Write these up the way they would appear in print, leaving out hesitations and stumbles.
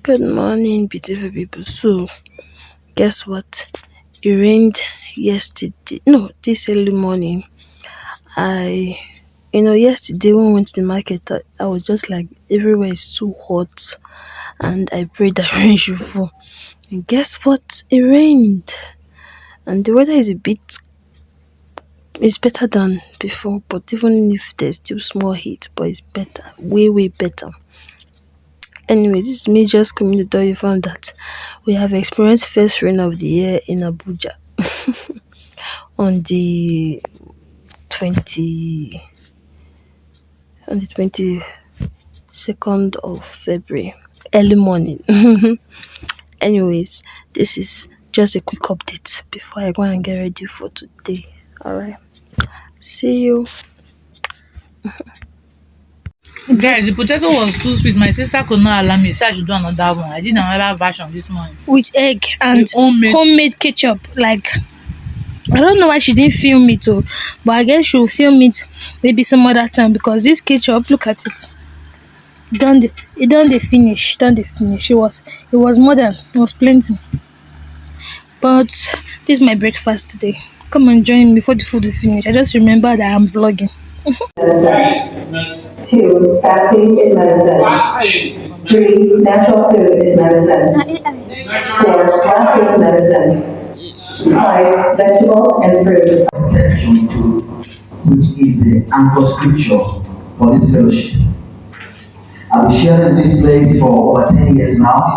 Good morning, beautiful people. So, guess what? It rained yesterday. No, this early morning. Yesterday when we went to the market, I was just like, everywhere is too hot, and I prayed that rain should fall. And guess what? It rained, and the weather is it's better than before. But even if there's still small heat, but it's better, way way better. Anyway, this is me just coming to tell you found that we have experienced first rain of the year in Abuja on the 20 on the 22nd of February, early morning. Anyways, this is just a quick update before I go and get ready for today. Alright. See you. Guys, the potato was too sweet. My sister could not allow me, so I should do another one. I did another version this morning. With egg and With homemade ketchup. Like, I don't know why she didn't film it, but I guess she'll film it maybe some other time, because this ketchup, look at it. It done the finish. It was more than, it was plenty. But this is my breakfast today. Come and join me before the food is finished. I just remember that I'm vlogging. 2. Fasting is medicine. 3. Natural food is medicine. 4. Plant is medicine. 5. Vegetables and fruits. Section 2, which is the anchor scripture for this fellowship. I've been sharing this place for over 10 years now.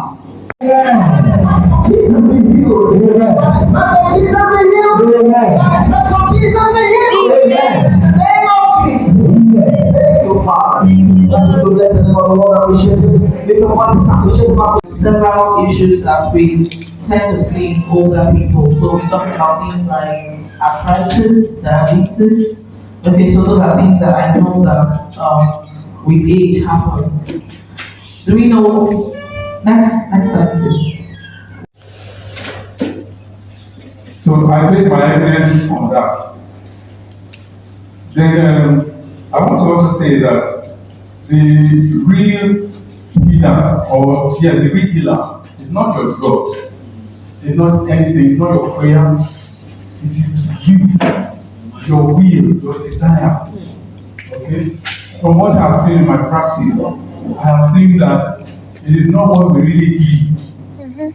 Several issues that we tend to see in older people. So we talk about things like arthritis, diabetes. Okay, so those are things that I know that with age happens. Do we know? Next slide, please. So I base my evidence on that. Then I want to also say that the real healer is not your drugs, it's not anything, it's not your prayer, it is you, your will, your desire. Okay? From what I have seen in my practice, I have seen that it is not what we really eat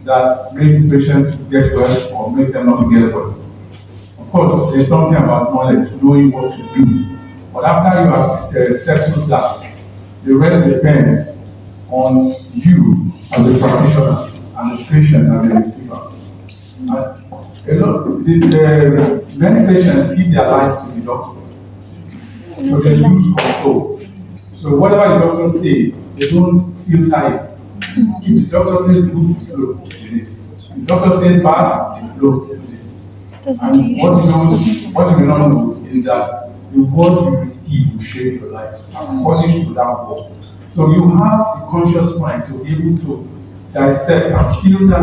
that makes the patient get well or make them not get well. Of course, there's something about knowledge, knowing what to do. But after you have settled that, the rest depends on you as a practitioner and the patient as a receiver. Many patients give their life to the doctor, so they lose control. So whatever the doctor says, they don't filter it. If the doctor says good, flow with it. If the doctor says bad, flow with it. And what you don't know is that the word you receive will shape your life according to that word. So you have the conscious mind to be able to dissect and filter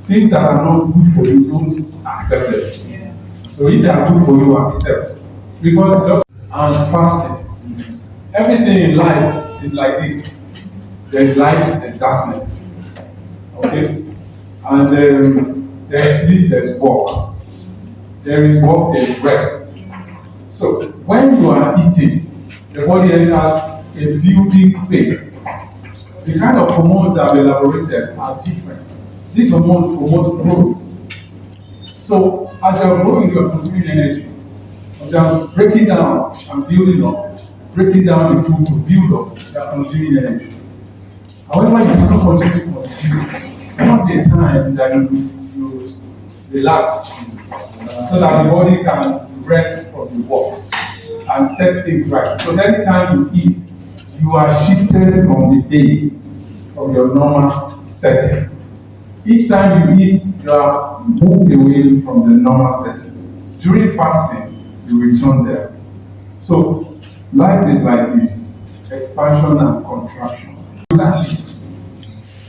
things that are not good for you, don't accept them. Yeah. So if they are good for you, accept. Because and fasting, everything in life is like this. There's light, there's darkness. Okay? And there's sleep, there's work. There is work, there's rest. So when you are eating, the body enters a building phase. The kind of hormones that are elaborated are different. These hormones promote growth. So as you are growing, you are consuming energy. As you are breaking down and building up, breaking down the food to build up, you are consuming energy. However, you cannot continue to consume. Not the time that you relax so that the body can rest from the work and set things right. Because anytime you eat, you are shifted from the days from your normal setting. Each time you eat, you are moved away from the normal setting. During fasting, you return there. So life is like this: expansion and contraction.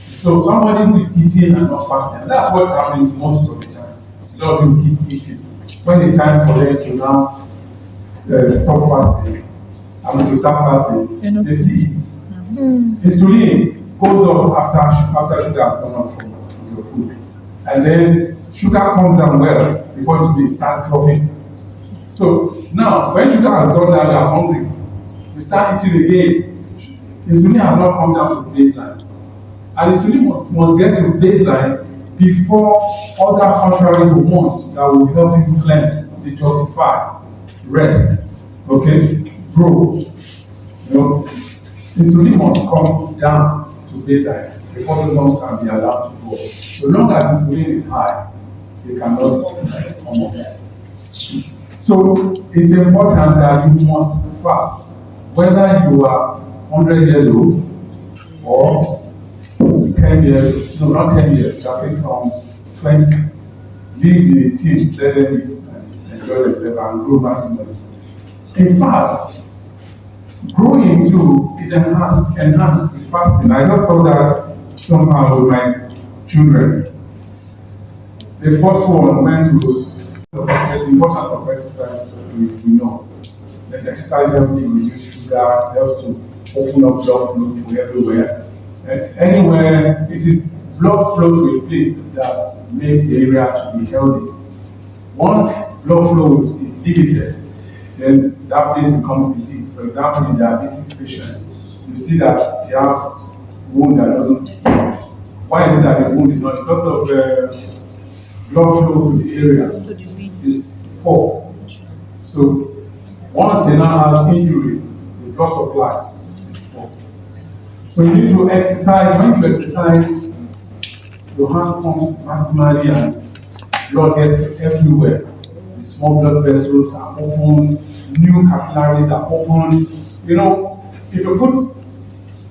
So somebody who is eating and not fasting, and that's what's happening most of the time. A lot of people keep eating. When it's time for them to now stop fasting, and to start fasting, they still eat. Insulin goes up after sugar has gone up from your food. And then sugar comes down well before it will start dropping. So now, when sugar has gone down, you are hungry. You start eating again. Insulin has not come down to baseline. And insulin must get to baseline before other contrary hormones that will help you cleanse, detoxify, rest, okay, grow. You know, insulin must come down to baseline before those hormones can be allowed to grow. So long as insulin is high, they cannot come up. So it's important that you must fast, whether you are 100 years old or 10 years, no, not 10 years, that's it, from 20. Leave the teens, let them eat and enjoy themselves and grow maximally. In fact, growing too is enhanced with fasting. I just saw that somehow with my children. The first one went to the importance of exercise, we know. There's exercise helps to reduce sugar, helps to open up blood flow to everywhere. And anywhere, it is blood flow to a place that makes the area to be healthy. Once blood flow is limited, then that place becomes diseased. For example, in diabetic patients, you see that they have wound that doesn't heal. Why is it that the wound is not? Because of blood flow to the area is poor. So once they now have injury, the blood supply is poor. So you need to exercise. When you exercise, your hand pumps maximally and blood gets everywhere. The small blood vessels are open, new capillaries are open. You know, if you put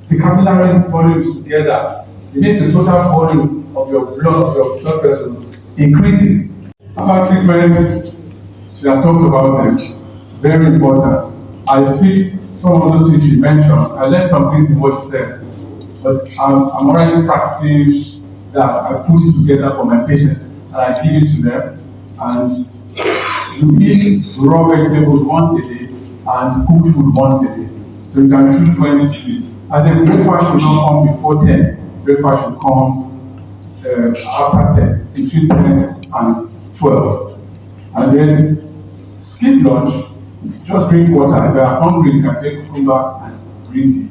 the capillaries volumes together, it means the total volume of your blood vessels increases. About treatment, she has talked about them. Very important. I fit some of those things she mentioned. I learned some things in what she said. But I'm already practicing that. I put it together for my patients and I give it to them. And you eat raw vegetables once a day and cooked food once a day. So you can choose when to eat. And then breakfast should not come before 10. Breakfast should come after 10, between 10 and 12. And then skip lunch, just drink water. If you are hungry, you can take cucumber and green tea.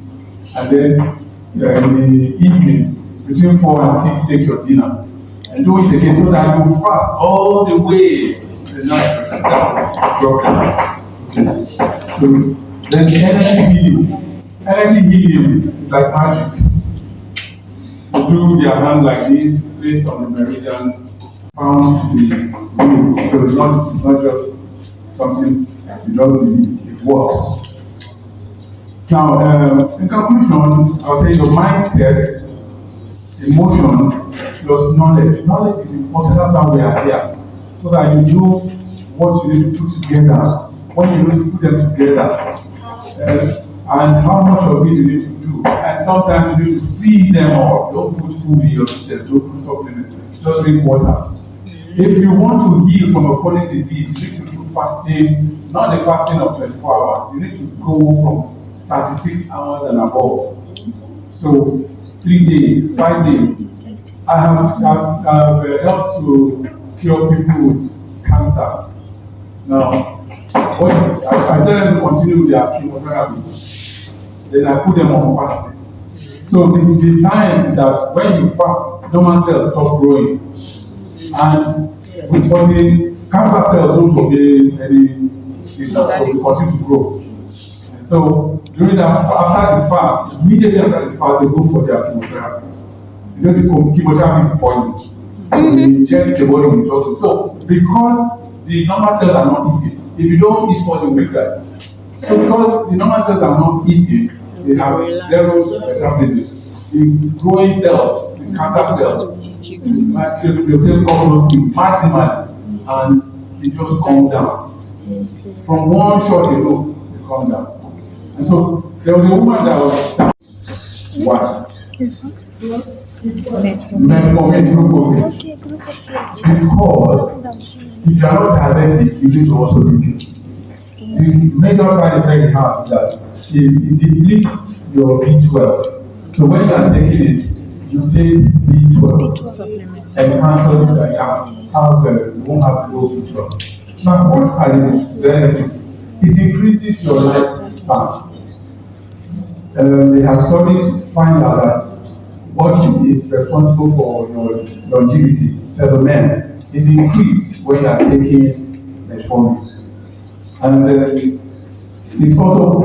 And then in the evening, between 4 and 6, take your dinner. And do it again so that you fast all the way to the night without problem. So then energy healing. Energy healing is like magic. You do their hand like this, based on the meridians found to the wheel. So it's not just something you don't believe, it works. Now, in conclusion, I'll say your mindset, emotion, plus knowledge. Knowledge is important, that's why we are here. So that you know what you need to put together, when you need to put them together, and how much of it you need to do. And sometimes you need to feed them all. Don't put food in your system, don't put supplements, just drink water. If you want to heal from a chronic disease, you need to do fasting, not the fasting of 24 hours. You need to go from 36 hours and above. So 3 days, 5 days. I have helped to cure people with cancer. Now, I tell them to continue with their chemotherapy. Then I put them on fasting. So the science is that when you fast, normal cells stop growing. And with the cancer cells don't obey any signal, so they continue to grow. And so during that, after the fast, immediately after the fast, they go for their chemotherapy. You know, the chemotherapy is poison. So they inject the body with toxin. So because the normal cells are not eating, if you don't eat poison, you will die. So because the normal cells are not eating, they have zero metabolism. The growing cells, the cancer cells, they'll take all those things maximally and they just calm down. From one shot alone, they calm down. And so there was a woman that was what? Metformin. Okay, glucose. Because if you are not diabetic, you need to also take it. The major side effect it has is that it depletes your B12. So when you are taking it, you take B12 Supplement. and cancel the however, you won't have low B12. Now, what are the benefits? It increases your lifespan. They have studied to find out that what is responsible for your longevity, men, is increased when you are taking metformin. And it also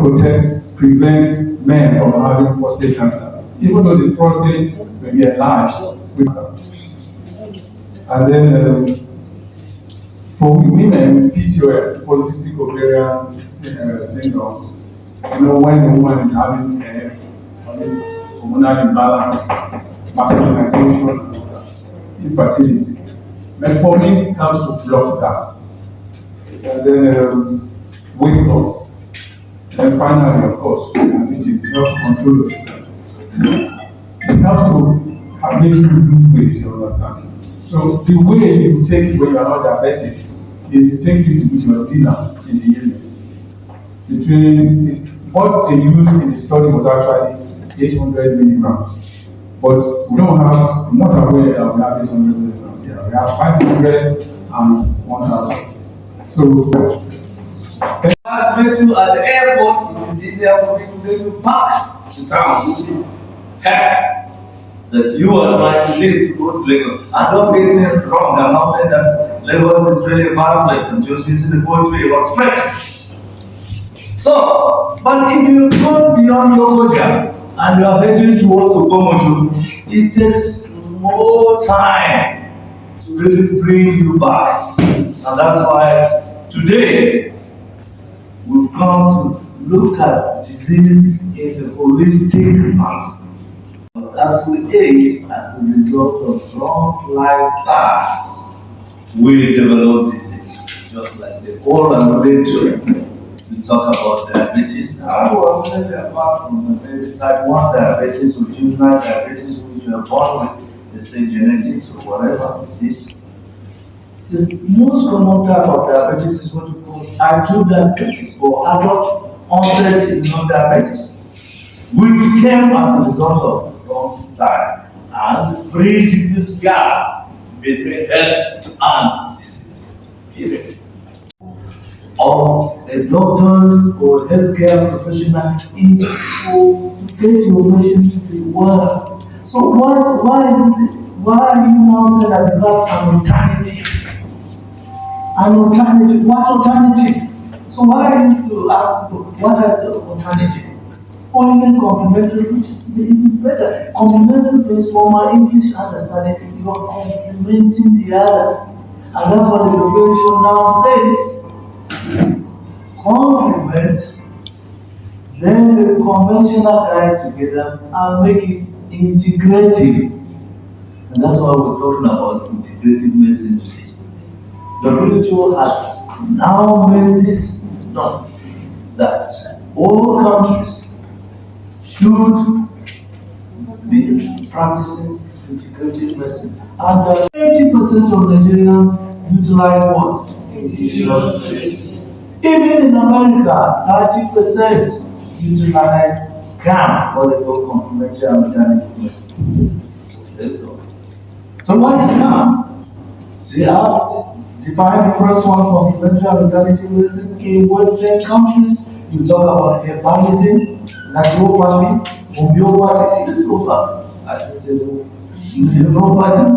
prevents men from having prostate cancer, even though the prostate may be enlarged with cancer. And then for women, PCOS, polycystic ovarian syndrome, when a woman is having hormonal imbalance, masculinization, infertility, metformin helps to block that. And then weight loss. And finally, of course, which is helps to control your sugar. It helps to make you lose weight, you understand? So the way you take it when you are not diabetic is you take it with your dinner in the evening. What they used in the study was actually 800 milligrams. But we don't have, I'm not aware that we have 800 milligrams here. We have 500 and 1000. So, I met you at the airport, it is easier for me to get you back to town, which is happy that you are trying to live to go to Lagos. And don't get me wrong, I'm not saying that Lagos is really a bad place, I'm just using the poetry about strength. So, but if you go beyond Lokoja and you are heading towards Ewomazino'S, it takes more time to really bring you back. And that's why today we've come to look at disease in a holistic manner. As we age, as a result of wrong lifestyle, we develop disease, just like the old and military. We talk about diabetes. Now, we're only apart from the type 1 diabetes or juvenile diabetes, which you are born with, they say genetics or whatever it is. The most common type of diabetes is what we call type 2 diabetes or adult onset non-diabetes, which came as a result of the wrong society and bridged this gap between health and disease. Period. Of a doctor's or healthcare professional is to get your patient to be well. So why are you now saying that you have an alternative? An alternative? What alternative? So why I used to ask people, what are the alternative? Or even complementary, which is even better. Complementary means for my English understanding, you are complementing the others. And that's what the profession now says. Complement, then the conventional diet together and make it integrative. And that's why we're talking about integrative medicine today. The WHO has now made this known that all countries should be practicing integrative medicine. And 80% of Nigerians utilize what? Indigenous medicine. Even in America, 30% utilize CAM, what they call complementary and alternative medicine. So let's go. So what is CAM? See, I've defined the first one, complementary and alternative medicine. In Western countries, you talk about herbalism, naturopathy, homeopathy, let's go fast. I can say homeopathy,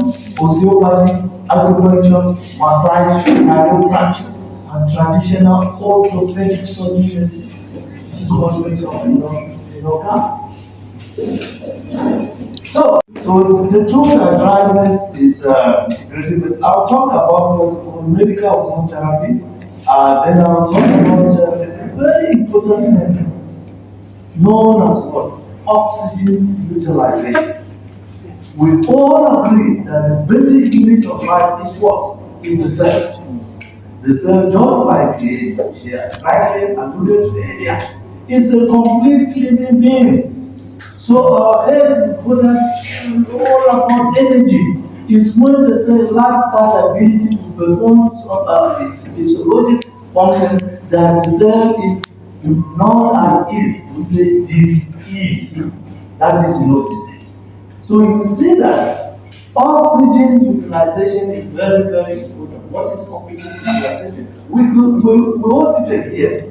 osteopathy, acupuncture, massage, chiropractic, and traditional orthopedic surgery medicine. This is what makes up So the tool that drives this is integrative medicine. I'll talk about what we call medical ozone therapy. Then I'll talk about a very important thing known as what? Oxygen utilization. We all agree that the basic unit of life is what? Is the cell. The cell, just like the rightly alluded to earlier, is a complete living being. So our health is all about energy. It's when the cell lacks that ability to perform its physiologic function that the cell is not at ease. We say disease. that is no disease. So you see that oxygen utilization is very, very important. What is oxygen utilization? We all sit here.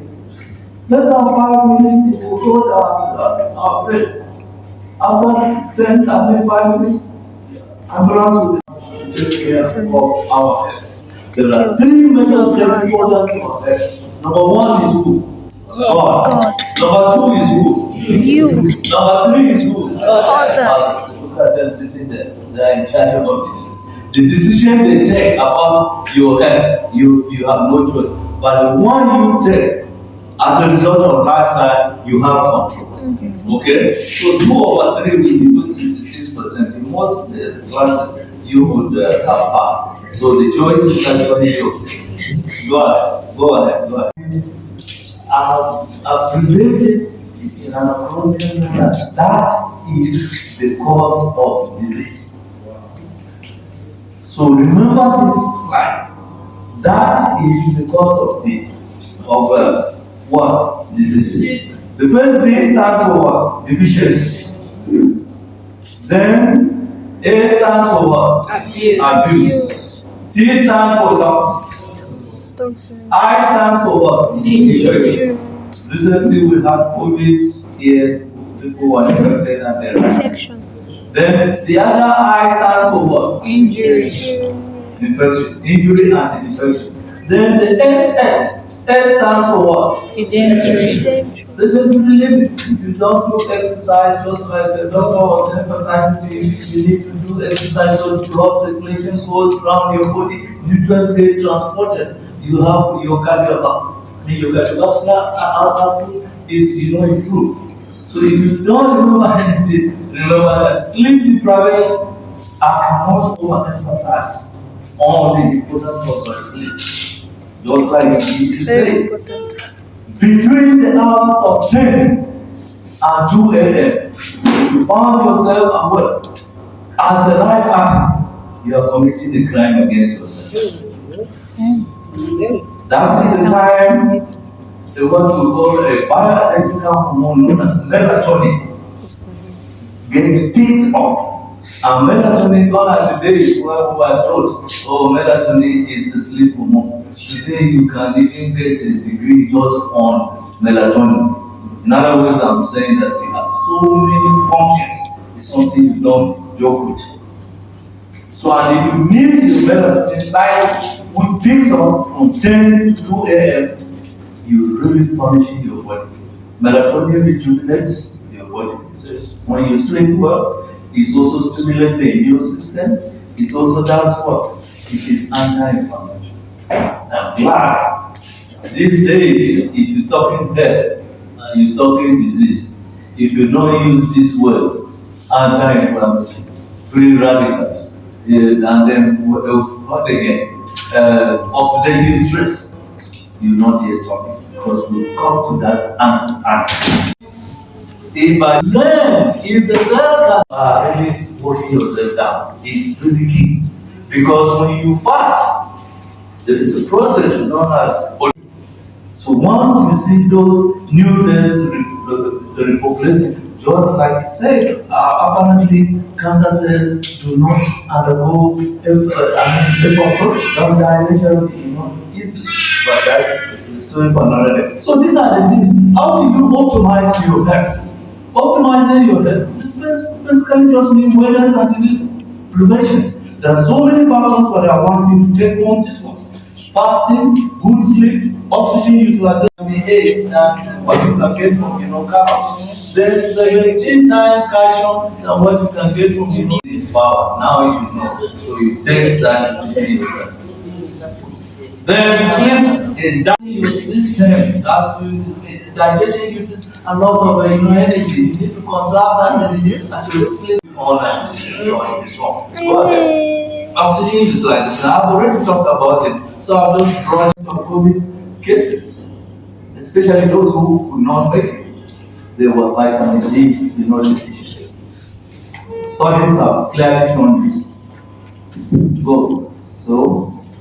Let's have 5 minutes, it will hold our breath. After 10, after 5 minutes, ambulance will take care of our health. There are three major stakeholders to our health. Number one is who? God. Number two is who? You. Number three is who? Others. Look at them sitting there. They are in charge of this. The decision they take about your health, you have no choice. But the one you take, as a result of lifestyle, you have control. Okay? So 2/3 will give you 66%. In most classes, you would have passed. So the choice is actually yours. Go ahead. I've related in an acronym that is the cause of disease. So remember this slide. That is the cause of what? Disease. The first D stands for what? Deficiency. Then A stands for what? Abuse. T stands for toxic. I stands for what? Infection. Recently we had COVID here, people were infected and they Infection. Then the other I stands for what? Injury. Infection. Injury and infection. Then the S stands for what? Sedentary. Sedentary living. If you don't do exercise, just like the doctor was emphasizing to you, you need to do exercise so blood circulation goes around your body, nutrients get transported. You have your cardiovascular output is improved. So if you don't remember anything, remember that sleep deprivation, I cannot overemphasize on the importance of sleep. Just like you say, between the hours of 10 and 2 a.m., you found yourself awake as a life partner, you are committing a crime against yourself. That is the time what we call a bioidentical hormone known as melatonin gets picked up. And melatonin, gone are the days where we are told, melatonin is a sleep hormone. Today you can even get a degree just on melatonin. In other words, I'm saying that we have so many functions. It's something you don't joke with. So, and if you miss your melatonin cycle, which picks up from 10 to 2 a.m., you're really punishing your body. Melatonin rejuvenates your body. So when you sleep well, it also stimulates the immune system. It also does what? It is anti-inflammatory. I'm glad these days, if you're talking health and you're talking disease, if you don't use this word, anti-inflammatory, free radicals, and then what again? Oxidative stress, you're not yet talking because we'll come to that understanding. If I learn, if the cell can really working yourself down, it's really key. Because when you fast, there is a process known as. So once you see those new cells repopulating, just like you said, apparently cancer cells do not undergo apoptosis, don't die naturally, easily. But that's the story for another day. So these are the things. How do you optimize your health? Optimizing your health basically just means wellness and disease prevention. There are so many factors, but I want you to take on this one. Fasting, good sleep, oxygen utilization, and what you can get from carbs. There's 17 times calcium than what you can get from this power. Now you know. So you take that decision yourself. Then sleep is your system. That's digestion uses a lot of energy. You need to conserve that energy as you sleep all night. It is wrong. Go ahead. Oxygen utilization. I've already talked about this. So I've just brought up COVID cases, especially those who could not make it. They were vitamin D, deficiency. Studies have clearly shown this. So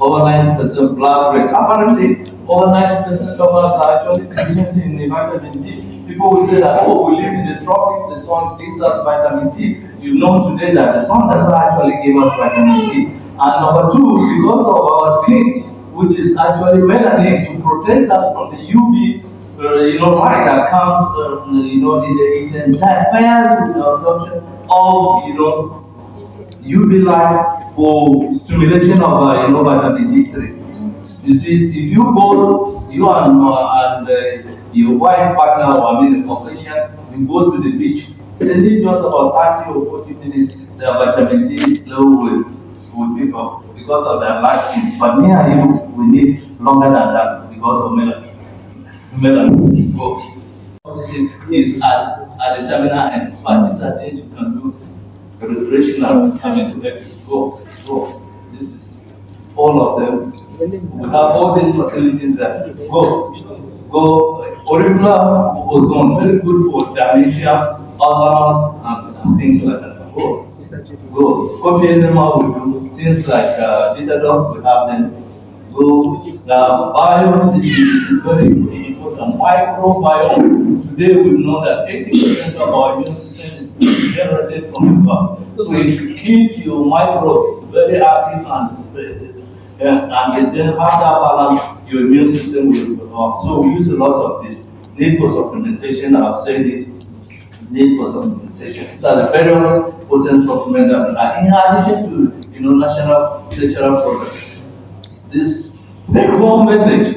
over 90% blood race. Apparently, over 90% of us are actually deficient in the vitamin D. People will say that, oh, we live in the tropics, the sun gives us vitamin D. You know today that the sun doesn't actually give us vitamin D. And number two, because of our skin, which is actually melanin to protect us from the UV light that comes, it interferes with the absorption of, UV light for stimulation of, vitamin D3. You see, if you go, you and your wife partner, or I mean, a Caucasian, you go to the beach, then need just about 30 or 40 minutes, the vitamin D level will pick up because of their light skin. But me and you, we need longer than that because of melanin. Go. Oxygen is at the terminal end. But these are things you can do recreational. Go. This is all of them. We have all these facilities that go auricular ozone, very good for dementia, Alzheimer's, and things like that. Go. Coffee enema, we do things like detox, we have them. Go. The biome, this is very important. Microbiome. Today we know that 80% of our immune system is generated from the gut. So if you keep your microbes very active and then have that balance, your immune system will perform. So we use a lot of this. Need for supplementation, I've said it. Need for supplementation. These are the various potent supplements that are in addition to national products. This take-home message: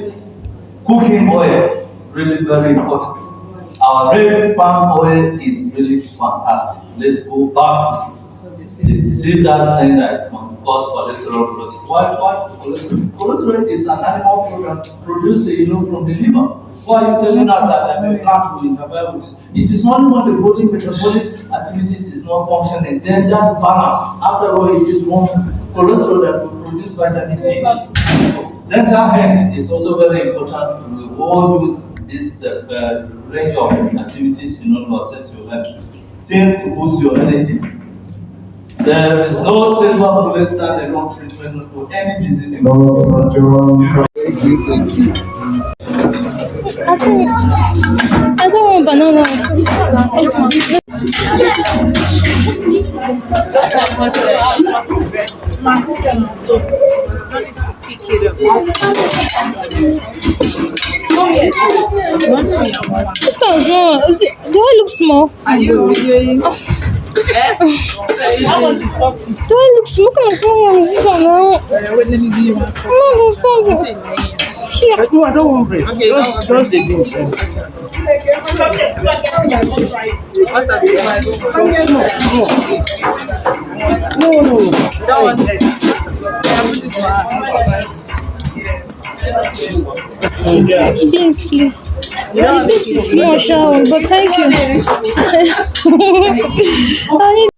cooking oil, really very important. Our red palm oil is really fantastic. Let's go back to it. You see that saying that cause cholesterol plus why cholesterol? Cholesterol is an animal product produced from the liver. Why are you telling us that the plant will interfere with it? It is only when the body metabolic activities is not functioning, then that balance, after all, it is one cholesterol that will produce vitamin D. Dental health is also very important. We all do this range of activities to assess your health. Things to boost your energy. There is no silver bullet stand-alone treatment for any disease in the world. I don't want banana. Do I look small? Are you really? Do I look small? Look small as this one now. Wait, let me give you one second. I don't understand. Here. I don't want bread. Okay, Just the beans. What are the No. that was it. Yeah, put it on. Yes. Beans, please. This is small shower, but thank you. I need.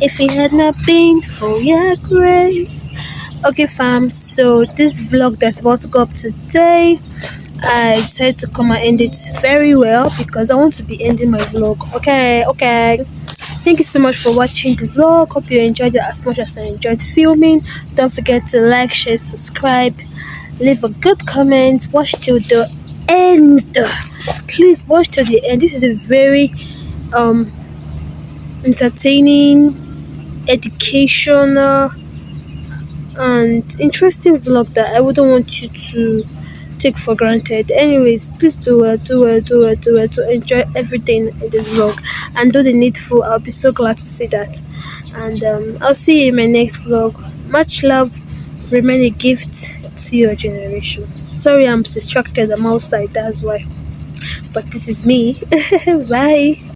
If if it had not been for your grace. Okay, fam. So this vlog that's about to go up today, I decided to come and end it very well because I want to be ending my vlog. Okay, okay. Thank you so much for watching the vlog. Hope you enjoyed it as much as I enjoyed filming. Don't forget to like, share, subscribe, leave a good comment, watch till the end. Please watch till the end. This is a very entertaining, educational, and interesting vlog that I wouldn't want you to take for granted. Anyways, please do it to enjoy everything in this vlog and do the needful. I'll be so glad to see that. And I'll see you in my next vlog. Much love. Remain a gift to your generation. Sorry, I'm distracted. I'm outside. That's why. But this is me. Bye.